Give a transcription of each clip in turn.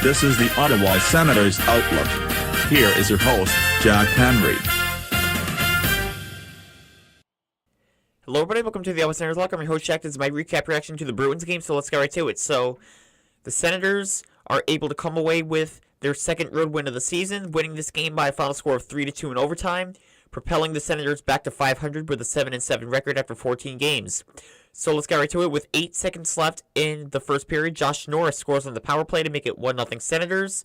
This is the Ottawa Senators Outlook. Here is your host, Jack Henry. Hello everybody, welcome to the Ottawa Senators Outlook. I'm your host Jack. This is my recap reaction to the Bruins game, so let's get right to it. So, the Senators are able to come away with their second road win of the season, winning this game by a final score of 3-2 in overtime, propelling the Senators back to 500 with a 7-7 record after 14 games. So let's get right to it. With 8 seconds left in the first period, Josh Norris scores on the power play to make it 1-0 Senators.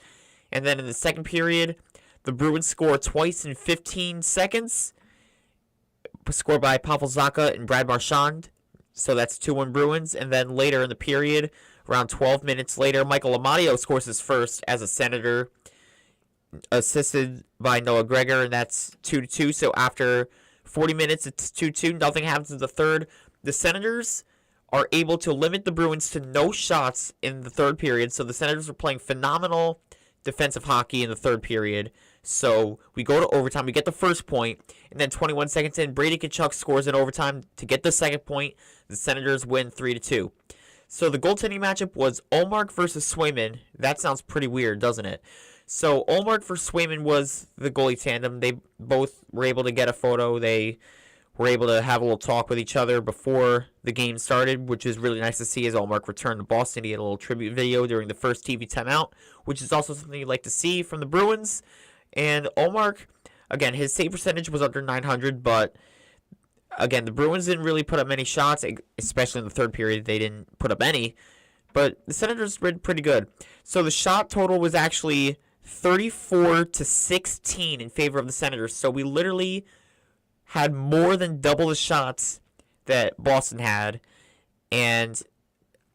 And then in the second period, the Bruins score twice in 15 seconds, scored by Pavel Zacha and Brad Marchand. So that's 2-1 Bruins. And then later in the period, around 12 minutes later, Michael Amadio scores his first as a Senator, assisted by Noah Gregor, and that's 2-2. So after 40 minutes, it's 2-2. Nothing happens in the third. The Senators are able to limit the Bruins to no shots in the third period. So the Senators are playing phenomenal defensive hockey in the third period. So we go to overtime. We get the first point, and then 21 seconds in, Brady Tkachuk scores in overtime to get the second point. The Senators win 3-2. So the goaltending matchup was Ullmark versus Swayman. That sounds pretty weird, doesn't it? So Ullmark versus Swayman was the goalie tandem. They both were able to get a photo. They were able to have a little talk with each other before the game started, which is really nice to see as Ullmark returned to Boston. He had a little tribute video during the first TV timeout, which is also something you'd like to see from the Bruins. And Ullmark, again, his save percentage was under 900, but again, the Bruins didn't really put up many shots, especially in the third period. They didn't put up any, but the Senators did pretty good. So the shot total was actually 34-16 in favor of the Senators. So we literally had more than double the shots that Boston had. And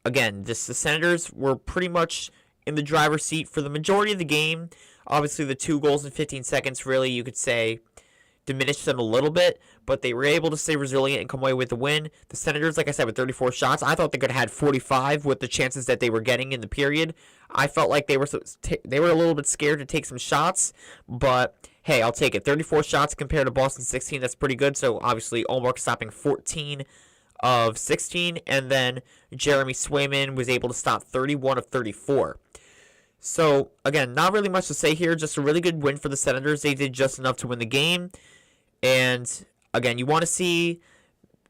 again, the Senators were pretty much in the driver's seat for the majority of the game. Obviously, the 2 goals in 15 seconds really, you could say, diminished them a little bit, but they were able to stay resilient and come away with the win. The Senators, like I said, with 34 shots, I thought they could have had 45 with the chances that they were getting in the period. I felt like they were a little bit scared to take some shots, but hey, I'll take it. 34 shots compared to Boston's 16, that's pretty good. So obviously, Ullmark stopping 14 of 16, and then Jeremy Swayman was able to stop 31 of 34. So, again, not really much to say here. Just a really good win for the Senators. They did just enough to win the game. And, again, you want to see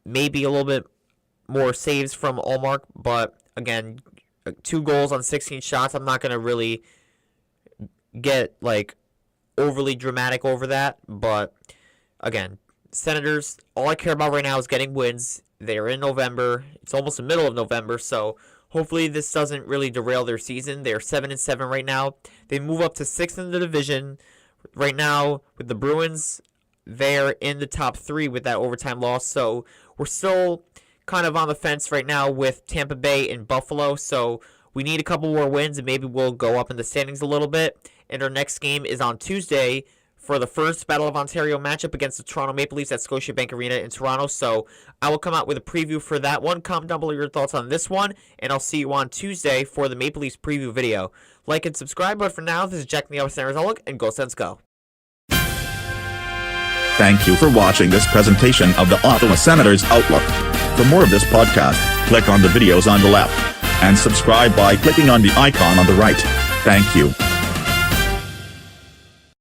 maybe a little bit more saves from Ullmark. But, again, 2 goals on 16 shots. I'm not going to really get, overly dramatic over that. But, again, Senators, all I care about right now is getting wins. They are in November. It's almost the middle of November, so hopefully this doesn't really derail their season. They're 7-7 right now. They move up to 6th in the division. Right now, with the Bruins, they're in the top 3 with that overtime loss. So we're still kind of on the fence right now with Tampa Bay and Buffalo. So we need a couple more wins, and maybe we'll go up in the standings a little bit. And our next game is on Tuesday for the first Battle of Ontario matchup against the Toronto Maple Leafs at Scotiabank Arena in Toronto. So I will come out with a preview for that one. Comment down below your thoughts on this one, and I'll see you on Tuesday for the Maple Leafs preview video. Like and subscribe, but for now, this is Jack from the Ottawa Senators Outlook, and go Sens go. Thank you for watching this presentation of the Ottawa Senators Outlook. For more of this podcast, click on the videos on the left, and subscribe by clicking on the icon on the right. Thank you.